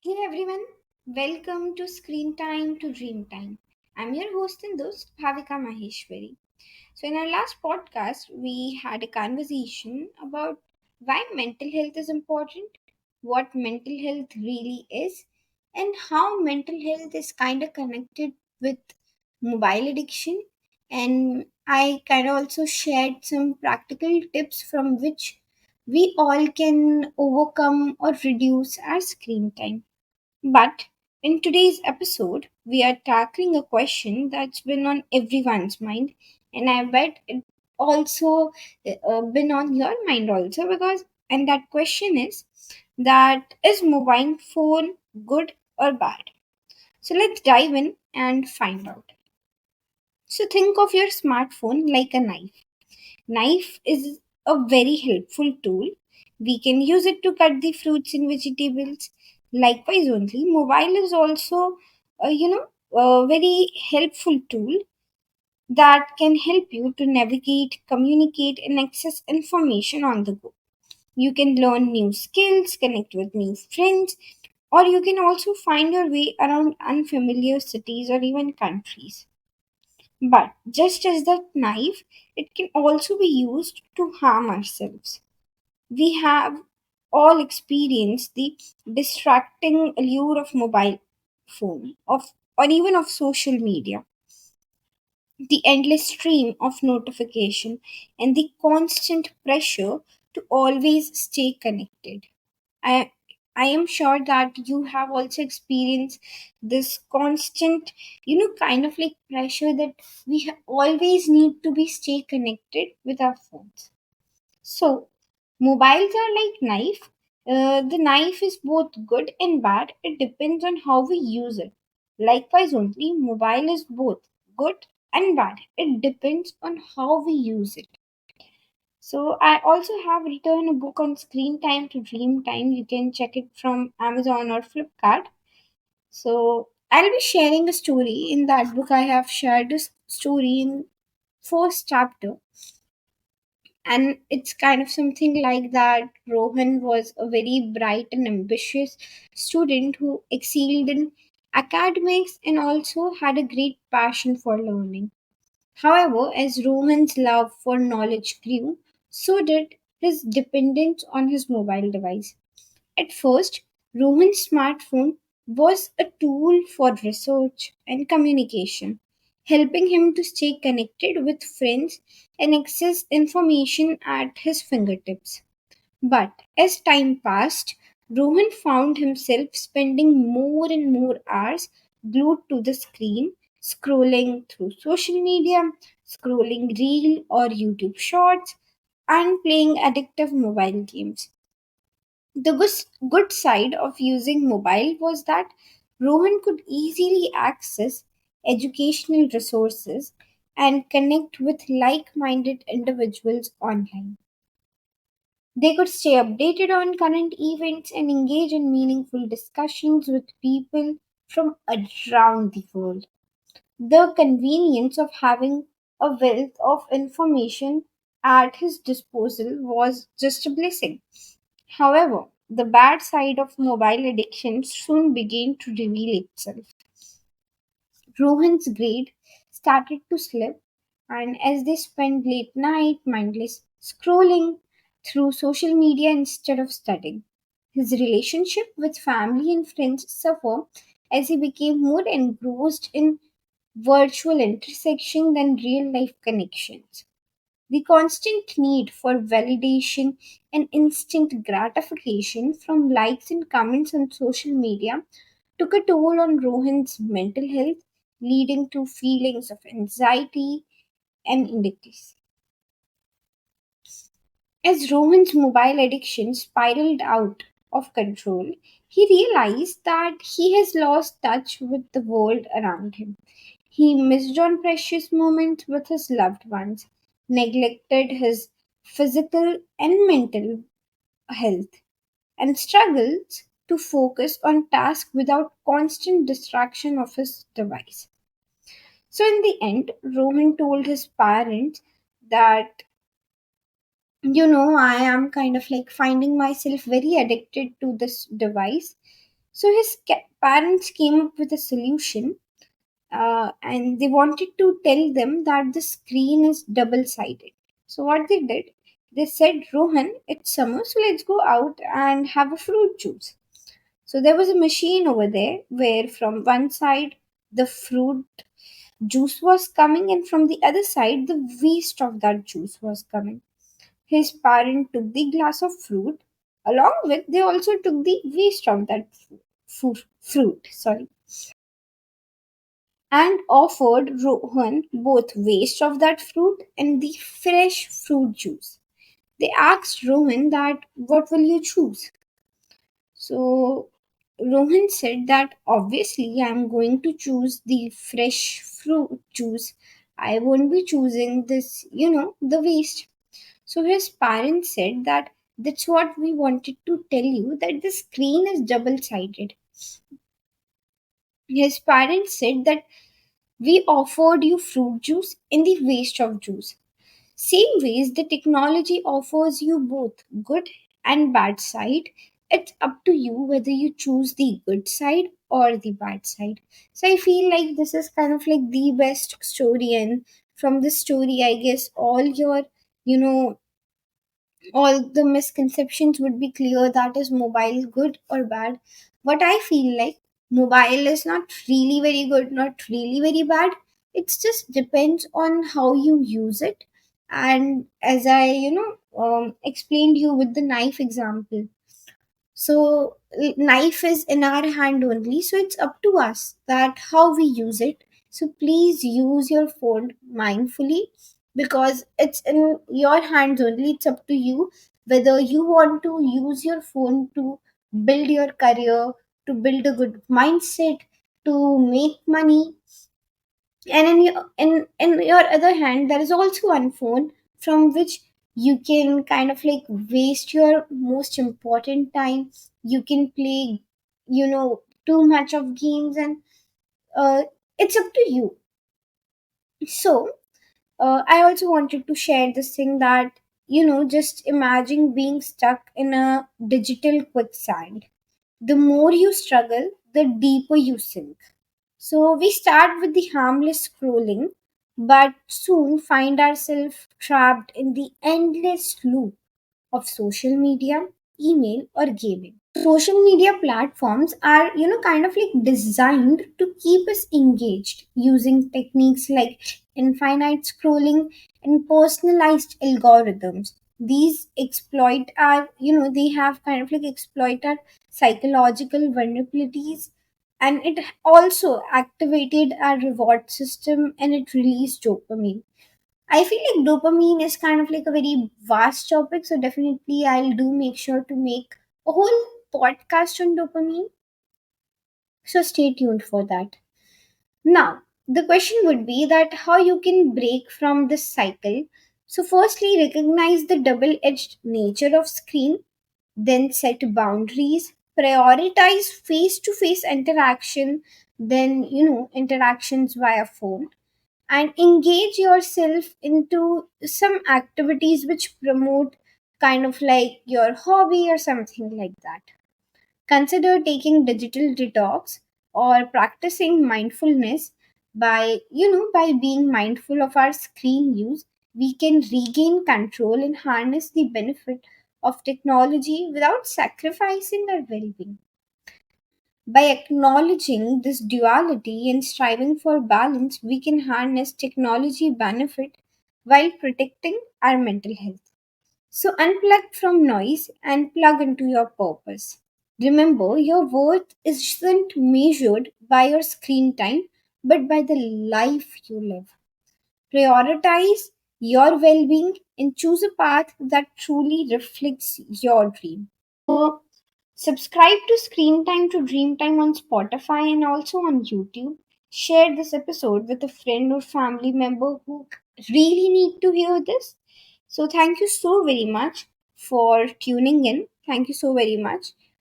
Hey everyone, welcome to Screen Time to Dream Time. I'm your host and host, Bhavika Maheshwari. So, in our last podcast, we had a conversation about why mental health is important, what mental health really is, and how mental health is kind of connected with mobile addiction. And I kind of also shared some practical tips from which we all can overcome or reduce our screen time. But in today's episode, we are tackling a question that's been on everyone's mind, and I bet it also been on your mind also because, and that question is mobile phone good or bad? So let's dive in and find out. So think of your smartphone like a knife. Knife is a very helpful tool. We can use it to cut the fruits and vegetables. Likewise, only mobile is also, a very helpful tool that can help you to navigate, communicate, and access information on the go. You can learn new skills, connect with new friends, or you can also find your way around unfamiliar cities or even countries. But just as that knife, it can also be used to harm ourselves. We have all experienced the distracting allure of mobile phone, of or even of social media, the endless stream of notification, and the constant pressure to always stay connected. I I am sure that you have also experienced this constant, kind of like pressure that we always need to be stay connected with our phones. So, mobiles are like knife. The knife is both good and bad. It depends on how we use it. Likewise, only mobile is both good and bad. It depends on how we use it. So I also have written a book on screen time to dream time. You can check it from Amazon or Flipkart. So I'll be sharing a story in that book. I have shared this story in first chapter, and it's kind of something like that. Rohan was a very bright and ambitious student who excelled in academics and also had a great passion for learning. However, as Rohan's love for knowledge grew, so did his dependence on his mobile device. At first, Rohan's smartphone was a tool for research and communication, helping him to stay connected with friends and access information at his fingertips. But as time passed, Rohan found himself spending more and more hours glued to the screen, scrolling through social media, scrolling reel or YouTube shorts, and playing addictive mobile games. The good side of using mobile was that Rohan could easily access educational resources and connect with like minded individuals online. They could stay updated on current events and engage in meaningful discussions with people from around the world. The convenience of having a wealth of information at his disposal was just a blessing. However, the bad side of mobile addiction soon began to reveal itself. Rohan's grade started to slip, and as they spent late night mindless scrolling through social media instead of studying, his relationship with family and friends suffered as he became more engrossed in virtual intersection than real life connections. The constant need for validation and instant gratification from likes and comments on social media took a toll on Rohan's mental health, leading to feelings of anxiety and inadequacy. As Rohan's mobile addiction spiraled out of control, he realized that he has lost touch with the world around him. He missed on precious moments with his loved ones, neglected his physical and mental health, and struggles to focus on tasks without constant distraction of his device. So, in the end, Rohan told his parents that, I am kind of like finding myself very addicted to this device, So his parents came up with a solution, and they wanted to tell them that the screen is double sided. So, what they did, they said, Rohan, it's summer, so let's go out and have a fruit juice. So, there was a machine over there where from one side the fruit juice was coming, and from the other side the waste of that juice was coming. His parent took the glass of fruit, along with they also took the waste of that fruit. Sorry, and offered Rohan both waste of that fruit and the fresh fruit juice. They asked Rohan that what will you choose? So Rohan said that obviously I'm going to choose the fresh fruit juice. I won't be choosing this, the waste. So his parents said that that's what we wanted to tell you, that the screen is double sided. His parents said that we offered you fruit juice in the waste of juice. Same ways, the technology offers you both good and bad side. It's up to you whether you choose the good side or the bad side. So I feel like this is kind of like the best story, and from this story, I guess you know, all the misconceptions would be clear, that is mobile good or bad. What I feel like, mobile is not really very good, not really very bad. It just depends on how you use it. And as I explained you with the knife example, so knife is in our hand only, so it's up to us that how we use it. So please use your phone mindfully, because it's in your hands only. It's up to you whether you want to use your phone to build your career, to build a good mindset, to make money. And in your other hand, there is also one phone from which you can kind of like waste your most important time. You can play, too much of games, and uh, it's up to you. So I also wanted to share this thing that, just imagine being stuck in a digital quicksand. The more you struggle, the deeper you sink. So we start with the harmless scrolling, but soon find ourselves trapped in the endless loop of social media, email, or gaming. Social media platforms are, kind of like designed to keep us engaged using techniques like infinite scrolling and personalized algorithms. These exploit our, they have kind of like exploit our psychological vulnerabilities, and it also activated our reward system, and it released dopamine. I feel like dopamine is kind of like a very vast topic, so definitely I'll do make sure to make a whole podcast on dopamine. So stay tuned for that. Now, the question would be that how you can break from this cycle. So firstly, recognize the double-edged nature of screen, then set boundaries, prioritize face-to-face interaction, then interactions via phone, and engage yourself into some activities which promote kind of like your hobby or something like that. Consider taking digital detox or practicing mindfulness. By being mindful of our screen use, we can regain control and harness the benefit of technology without sacrificing our well-being. By acknowledging this duality and striving for balance, we can harness technology benefit while protecting our mental health. So unplug from noise and plug into your purpose. Remember, your worth isn't measured by your screen time, but by the life you live. Prioritize your well being and choose a path that truly reflects your dream. So, subscribe to Screen Time to Dream Time on Spotify and also on YouTube. Share this episode with a friend or family member who really need to hear this. So thank you so very much for tuning in. Thank you so very much.